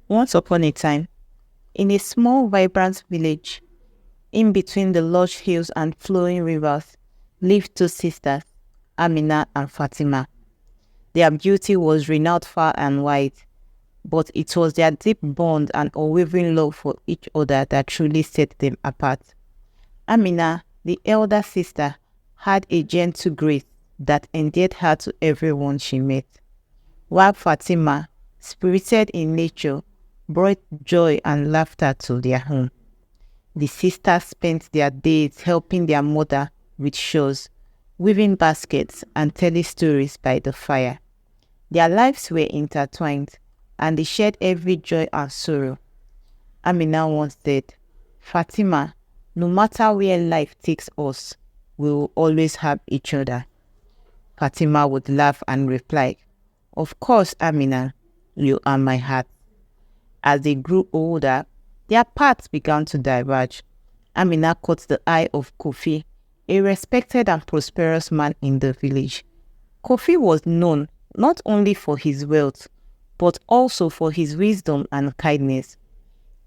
Once upon a time, in a small, vibrant village, in between the lush hills and flowing rivers, lived two sisters, Amina and Fatima. Their beauty was renowned far and wide, but it was their deep bond and unwavering love for each other that truly set them apart. Amina, the elder sister, had a gentle grace that endeared her to everyone she met, while Fatima, spirited in nature, brought joy and laughter to their home. The sisters spent their days helping their mother with chores, weaving baskets, and telling stories by the fire. Their lives were intertwined, and they shared every joy and sorrow. Amina once said, "Fatima, no matter where life takes us, we will always have each other." Fatima would laugh and reply, "Of course, Amina, you are my heart." As they grew older, their paths began to diverge. Amina caught the eye of Kofi, a respected and prosperous man in the village. Kofi was known not only for his wealth, but also for his wisdom and kindness.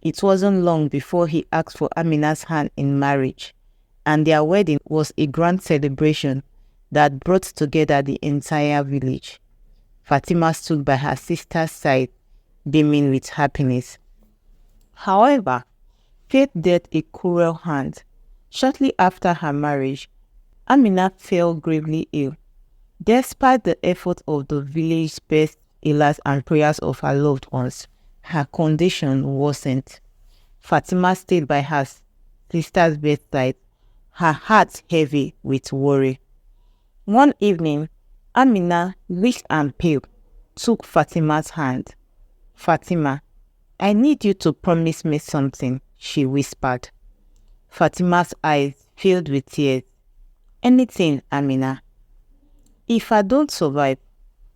It wasn't long before he asked for Amina's hand in marriage, and their wedding was a grand celebration that brought together the entire village. Fatima stood by her sister's side, beaming with happiness. However, fate dealt a cruel hand. Shortly after her marriage, Amina fell gravely ill. Despite the effort of the village's best healers and prayers of her loved ones, her condition worsened. Fatima stayed by her sister's bedside, her heart heavy with worry. One evening, Amina, weak and pale, took Fatima's hand. "Fatima, I need you to promise me something," she whispered. Fatima's eyes filled with tears. "Anything, Amina. If I don't survive,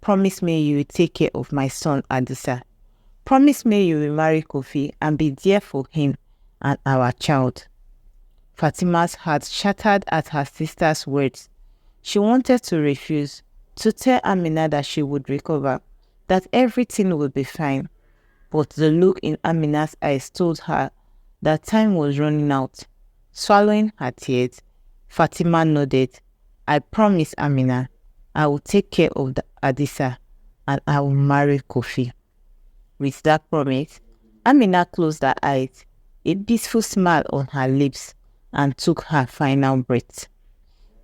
promise me you will take care of my son Adisa. Promise me you will marry Kofi and be there for him and our child." Fatima's heart shattered at her sister's words. She wanted to refuse, to tell Amina that she would recover, that everything would be fine. But the look in Amina's eyes told her that time was running out. Swallowing her tears, Fatima nodded. "I promise, Amina, I will take care of the Adisa and I will marry Kofi." With that promise, Amina closed her eyes, a peaceful smile on her lips, and took her final breath.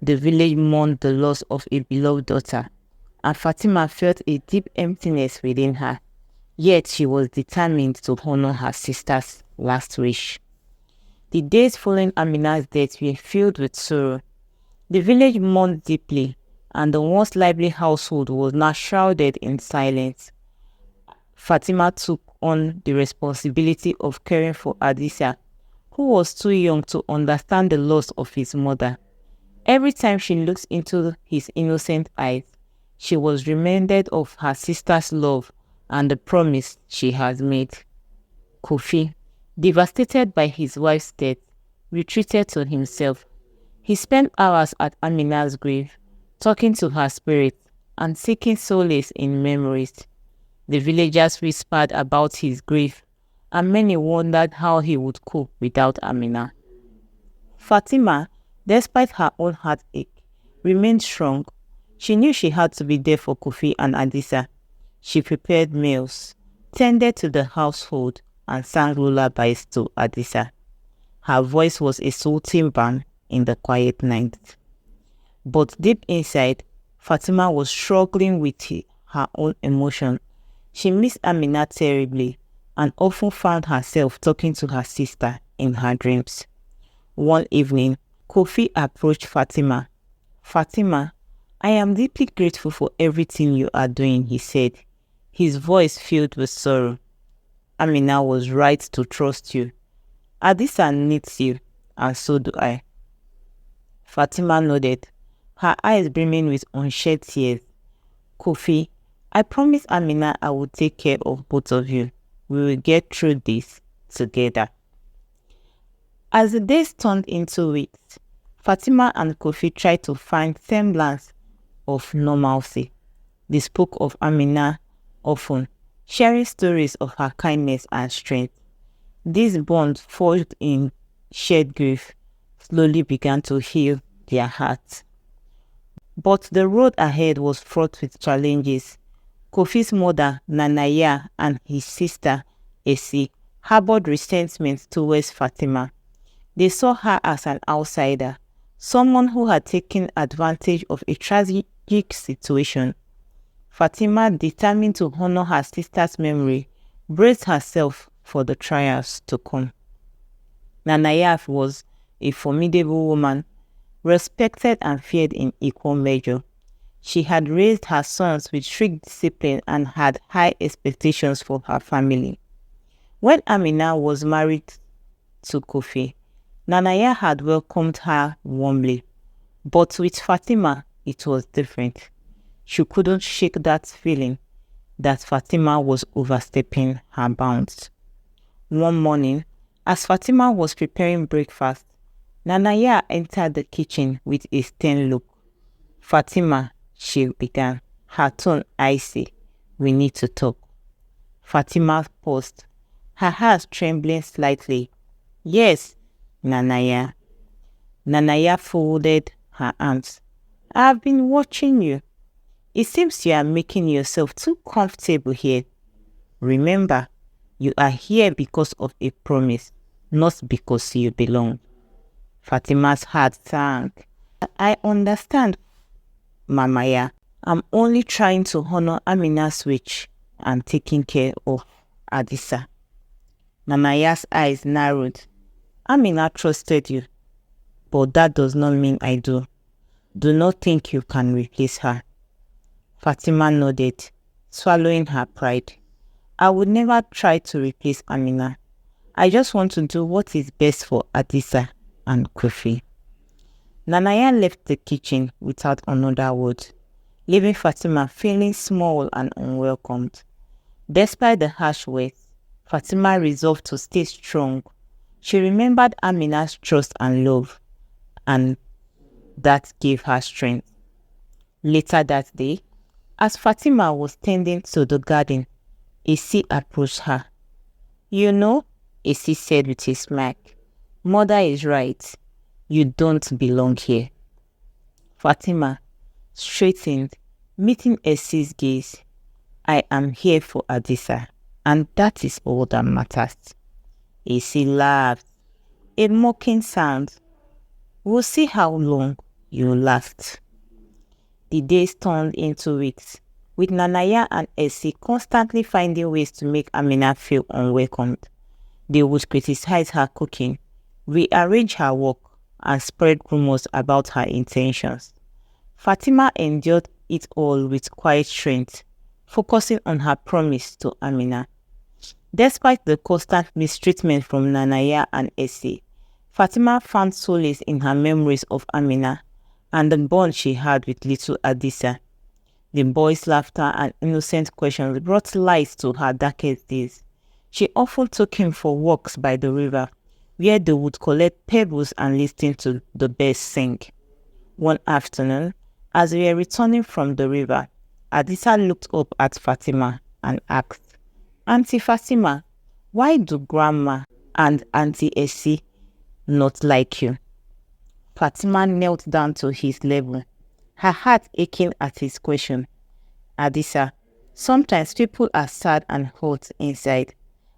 The village mourned the loss of a beloved daughter, and Fatima felt a deep emptiness within her. Yet she was determined to honor her sister's last wish. The days following Amina's death were filled with sorrow. The village mourned deeply, and the once lively household was now shrouded in silence. Fatima took on the responsibility of caring for Adisa, who was too young to understand the loss of his mother. Every time she looked into his innocent eyes, she was reminded of her sister's love and the promise she had made. Kofi, devastated by his wife's death, retreated to himself. He spent hours at Amina's grave, talking to her spirit and seeking solace in memories. The villagers whispered about his grief, and many wondered how he would cope without Amina. Fatima, despite her own heartache, remained strong. She knew she had to be there for Kofi and Adisa. She prepared meals, tended to the household, and sang lullabies to Adisa. Her voice was a soothing balm in the quiet night. But deep inside, Fatima was struggling with her own emotion. She missed Amina terribly and often found herself talking to her sister in her dreams. One evening, Kofi approached Fatima. "Fatima, I am deeply grateful for everything you are doing," he said, his voice filled with sorrow. "Amina was right to trust you. Adisa needs you, and so do I." Fatima nodded, her eyes brimming with unshed tears. "Kofi, I promise Amina I will take care of both of you. We will get through this together." As the days turned into weeks, Fatima and Kofi tried to find semblance of normalcy. They spoke of Amina often. sharing stories of her kindness and strength. This bond, forged in shared grief, slowly began to heal their hearts. But the road ahead was fraught with challenges. Kofi's mother, Nanaya, and his sister, Esi, harbored resentment towards Fatima. They saw her as an outsider, someone who had taken advantage of a tragic situation. Fatima, determined to honor her sister's memory, braced herself for the trials to come. Nanaya was a formidable woman, respected and feared in equal measure. She had raised her sons with strict discipline and had high expectations for her family. When Amina was married to Kofi, Nanaya had welcomed her warmly. But with Fatima, it was different. She couldn't shake that feeling that Fatima was overstepping her bounds. One morning, as Fatima was preparing breakfast, Nanaya entered the kitchen with a stern look. "Fatima," she began, her tone icy, "we need to talk." Fatima paused, her heart trembling slightly. "Yes, Nanaya." Nanaya folded her arms. "I've been watching you. It seems you are making yourself too comfortable here. Remember, you are here because of a promise, not because you belong." Fatima's heart sank. "I understand, Mamaya. I'm only trying to honor Amina's wish and taking care of Adisa." Nanaya's eyes narrowed. "Amina trusted you, but that does not mean I do. Do not think you can replace her." Fatima nodded, swallowing her pride. "I would never try to replace Amina. I just want to do what is best for Adisa and Kofi." Nanaya left the kitchen without another word, leaving Fatima feeling small and unwelcomed. Despite the harsh words, Fatima resolved to stay strong. She remembered Amina's trust and love, and that gave her strength. Later that day, as Fatima was tending to the garden, Esi approached her. "You know," Esi said with a smile, "Mother is right. You don't belong here." Fatima straightened, meeting Esi's gaze. "I am here for Adisa, and that is all that matters." Esi laughed, a mocking sound. "We'll see how long you last." The days turned into weeks, with Nanaya and Esi constantly finding ways to make Amina feel unwelcomed. They would criticize her cooking, rearrange her work, and spread rumors about her intentions. Fatima endured it all with quiet strength, focusing on her promise to Amina. Despite the constant mistreatment from Nanaya and Esi, Fatima found solace in her memories of Amina and the bond she had with little Adisa. The boys' laughter and innocent questions brought light to her darkest days. She often took him for walks by the river, where they would collect pebbles and listen to the birds sing. One afternoon, as we were returning from the river, Adisa looked up at Fatima and asked, "Auntie Fatima, why do Grandma and Auntie Esi not like you?" Fatima knelt down to his level, her heart aching at his question. "Adisa, sometimes people are sad and hurt inside,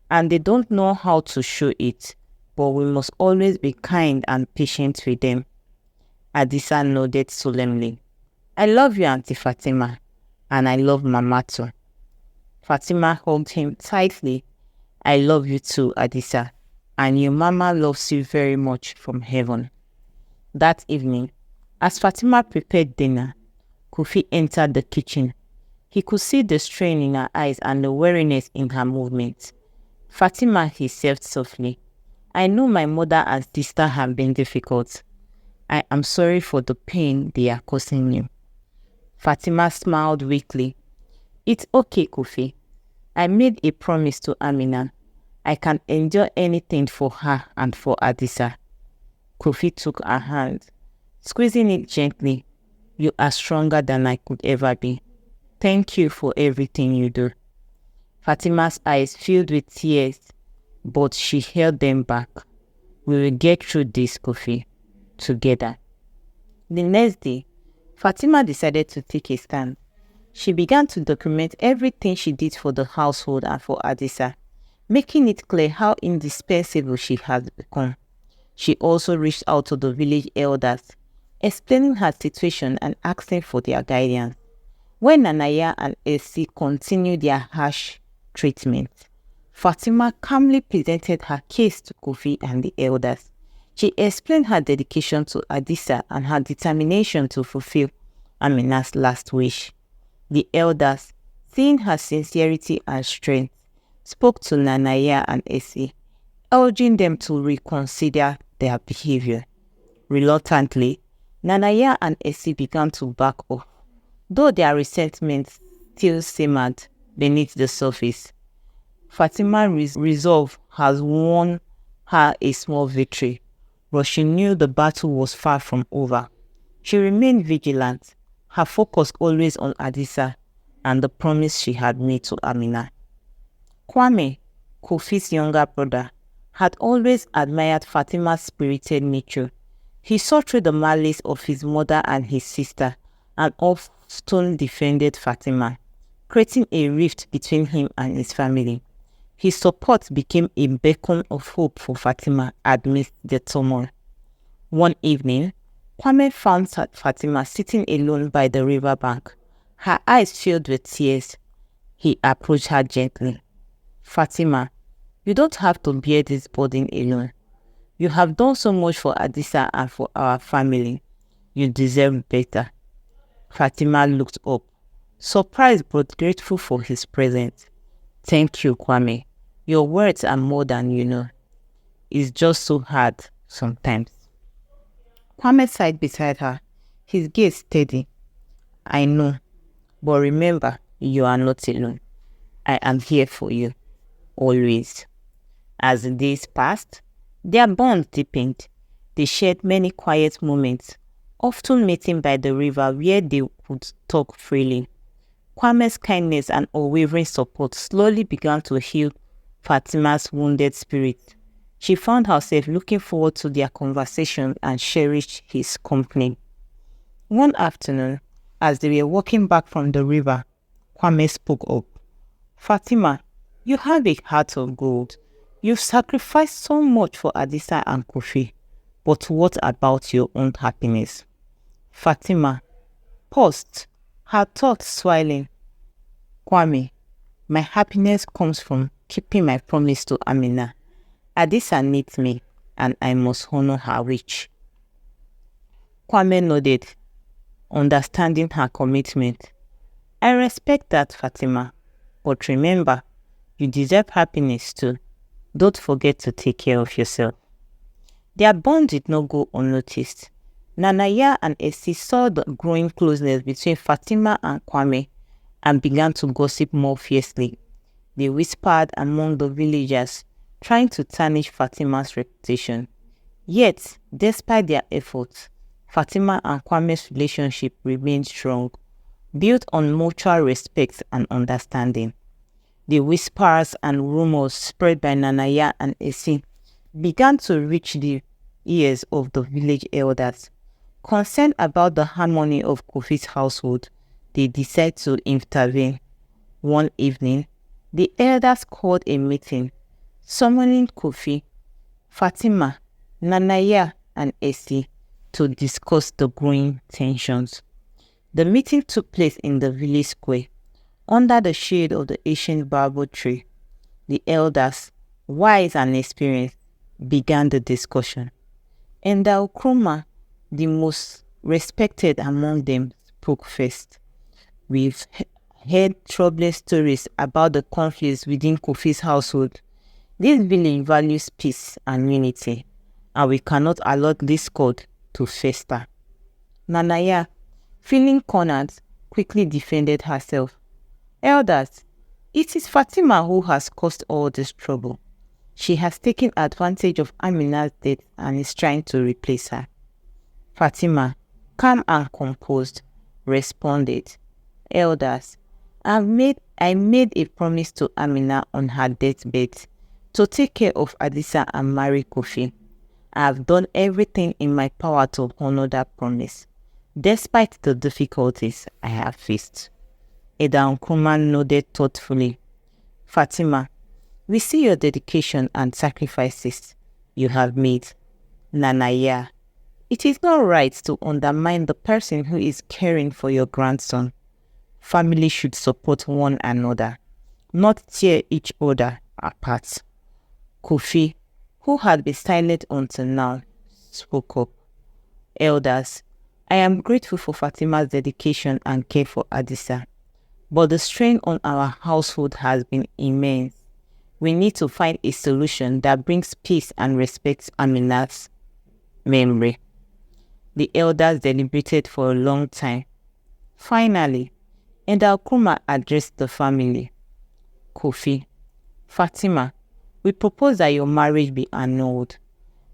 and they don't know how to show it, but we must always be kind and patient with them." Adisa nodded solemnly. "I love you, Auntie Fatima, and I love Mama too." Fatima hugged him tightly. "I love you too, Adisa, and your Mama loves you very much from heaven." That evening, as Fatima prepared dinner, Kofi entered the kitchen. He could see the strain in her eyes and the weariness in her movements. "Fatima," he said softly, "I know my mother and sister have been difficult. I am sorry for the pain they are causing you." Fatima smiled weakly. "It's okay, Kofi. I made a promise to Amina. I can endure anything for her and for Adisa." Kofi took her hand, squeezing it gently. "You are stronger than I could ever be. Thank you for everything you do." Fatima's eyes filled with tears, but she held them back. We will get through this, Kofi, together. The next day, Fatima decided to take a stand. She began to document everything she did for the household and for Adisa, making it clear how indispensable she had become. She also reached out to the village elders, explaining her situation and asking for their guidance. When Nanaya and Essie continued their harsh treatment, Fatima calmly presented her case to Kofi and the elders. She explained her dedication to Adisa and her determination to fulfill Amina's last wish. The elders, seeing her sincerity and strength, spoke to Nanaya and Essie, urging them to reconsider their behavior. Reluctantly, Nanaya and Essie began to back off, though their resentment still simmered beneath the surface. Fatima's resolve has won her a small victory, but she knew the battle was far from over. She remained vigilant, her focus always on Adisa and the promise she had made to Amina. Kwame, Kofi's younger brother, had always admired Fatima's spirited nature. He saw through the malice of his mother and his sister and often defended Fatima, creating a rift between him and his family. His support became a beacon of hope for Fatima amidst the turmoil. One evening, Kwame found Fatima sitting alone by the riverbank, her eyes filled with tears. He approached her gently. "Fatima, you don't have to bear this burden alone. You have done so much for Adisa and for our family. You deserve better." Fatima looked up, surprised but grateful for his presence. "Thank you, Kwame. Your words are more than you know. It's just so hard sometimes." Kwame sat beside her, his gaze steady. "I know, but remember, you are not alone. I am here for you, always." As the days passed, their bond deepened. They shared many quiet moments, often meeting by the river where they would talk freely. Kwame's kindness and unwavering support slowly began to heal Fatima's wounded spirit. She found herself looking forward to their conversation and cherished his company. One afternoon, as they were walking back from the river, Kwame spoke up. "Fatima, you have a heart of gold. You've sacrificed so much for Adisa and Kofi, but what about your own happiness?" Fatima paused, her thoughts swirling. "Kwame, my happiness comes from keeping my promise to Amina. Adisa needs me, and I must honor her wish." Kwame nodded, understanding her commitment. "I respect that, Fatima, but remember, you deserve happiness too. Don't forget to take care of yourself." Their bond did not go unnoticed. Nanaya and Essie saw the growing closeness between Fatima and Kwame and began to gossip more fiercely. They whispered among the villagers, trying to tarnish Fatima's reputation. Yet, despite their efforts, Fatima and Kwame's relationship remained strong, built on mutual respect and understanding. The whispers and rumors spread by Nanaya and Essie began to reach the ears of the village elders. Concerned about the harmony of Kofi's household, they decided to intervene. One evening, the elders called a meeting, summoning Kofi, Fatima, Nanaya, and Essie to discuss the growing tensions. The meeting took place in the village square, under the shade of the ancient bamboo tree. The elders, wise and experienced, began the discussion. Endau Krumah, the most respected among them, spoke first. "We've heard troubling stories about the conflicts within Kofi's household. This village values peace and unity, and we cannot allow discord to fester." Nanaya, feeling cornered, quickly defended herself. "Elders, it is Fatima who has caused all this trouble. She has taken advantage of Amina's death and is trying to replace her." Fatima, calm and composed, responded, "Elders, I made a promise to Amina on her deathbed to take care of Adisa and marry Kofi. I have done everything in my power to honor that promise, despite the difficulties I have faced. Eda Nkrumah nodded thoughtfully. Fatima, we see your dedication and sacrifices you have made. Nanaya, it is not right to undermine the person who is caring for your grandson. Family should support one another, not tear each other apart. Kofi, who had been silent until now, spoke up. Elders, I am grateful for Fatima's dedication and care for Adisa, but the strain on our household has been immense. We need to find a solution that brings peace and respects Amina's memory. The elders deliberated for a long time. Finally, Eda Nkrumah addressed the family. Kofi, Fatima, we propose that your marriage be annulled.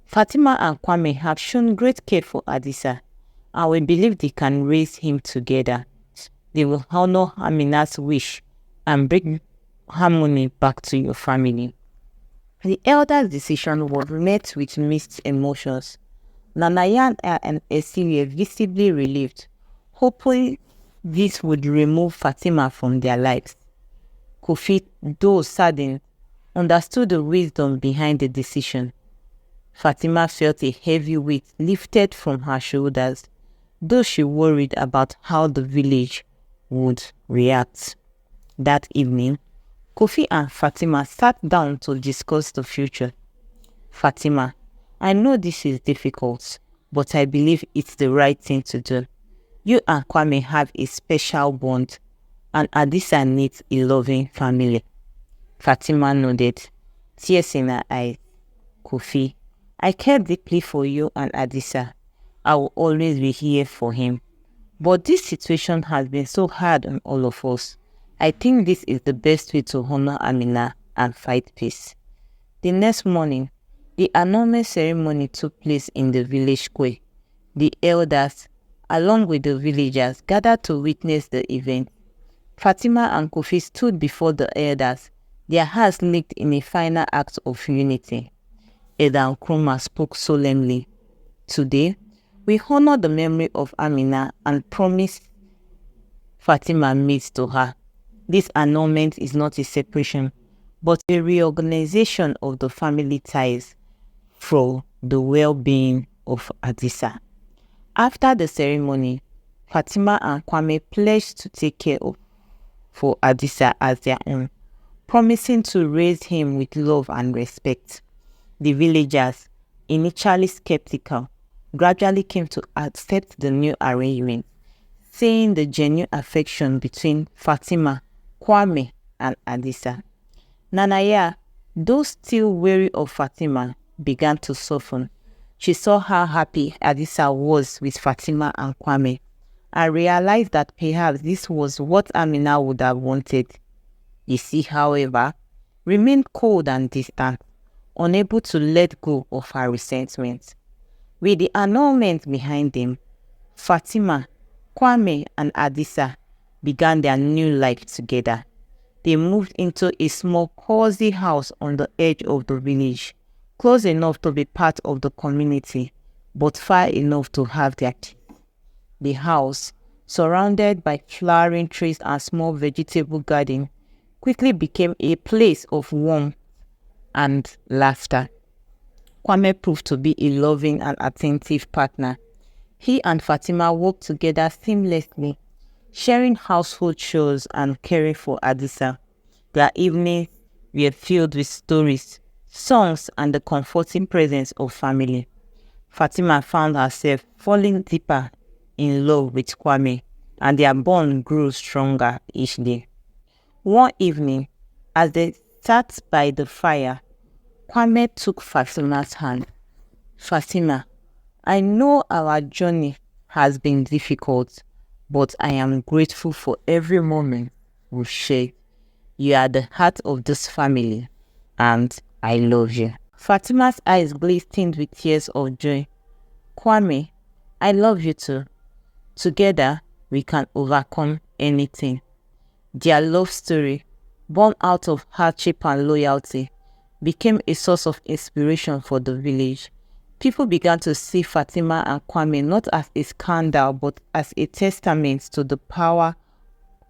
Fatima and Kwame have shown great care for Adisa, and we believe they can raise him together. They will honor Amina's wish and bring harmony back to your family. The elders' decision was met with mixed emotions. Nanaya and Esili were visibly relieved, hoping this would remove Fatima from their lives. Kofi, though saddened, understood the wisdom behind the decision. Fatima felt a heavy weight lifted from her shoulders, though she worried about how the village would react. That evening, Kofi and Fatima sat down to discuss the future. Fatima, I know this is difficult, but I believe it's the right thing to do. You and Kwame have a special bond, and Adisa needs a loving family. Fatima nodded, tears in her eyes. Kofi, I care deeply for you and Adisa. I will always be here for him. But this situation has been so hard on all of us. I think this is the best way to honor Amina and fight peace. The next morning, the annulment ceremony took place in the village square. The elders, along with the villagers, gathered to witness the event. Fatima and Kofi stood before the elders, their hearts linked in a final act of unity. Eda Nkrumah spoke solemnly. Today, we honor the memory of Amina and promise Fatima made to her. This annulment is not a separation, but a reorganization of the family ties for the well-being of Adisa. After the ceremony, Fatima and Kwame pledged to take care of for Adisa as their own, promising to raise him with love and respect. The villagers, initially skeptical, gradually came to accept the new arrangement, seeing the genuine affection between Fatima, Kwame, and Adisa. Nanaya, though still wary of Fatima, began to soften. She saw how happy Adisa was with Fatima and Kwame, and realized that perhaps this was what Amina would have wanted. Isi, however, remained cold and distant, unable to let go of her resentment. With the annulment behind them, Fatima, Kwame, and Adisa began their new life together. They moved into a small, cozy house on the edge of the village, close enough to be part of the community, but far enough to have their kids. The house, surrounded by flowering trees and small vegetable garden, quickly became a place of warmth and laughter. Kwame proved to be a loving and attentive partner. He and Fatima worked together seamlessly, sharing household chores and caring for Adisa. Their evenings were filled with stories, songs, and the comforting presence of family. Fatima found herself falling deeper in love with Kwame, and their bond grew stronger each day. One evening, as they sat by the fire, Kwame took Fatima's hand. Fatima, I know our journey has been difficult, but I am grateful for every moment we've shared. You are the heart of this family, and I love you. Fatima's eyes glistened with tears of joy. Kwame, I love you too. Together, we can overcome anything. Their love story, born out of hardship and loyalty, became a source of inspiration for the village. People began to see Fatima and Kwame not as a scandal but as a testament to the power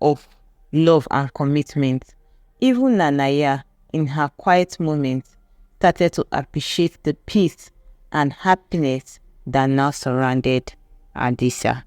of love and commitment. Even Nanaya, in her quiet moments, started to appreciate the peace and happiness that now surrounded Adisa.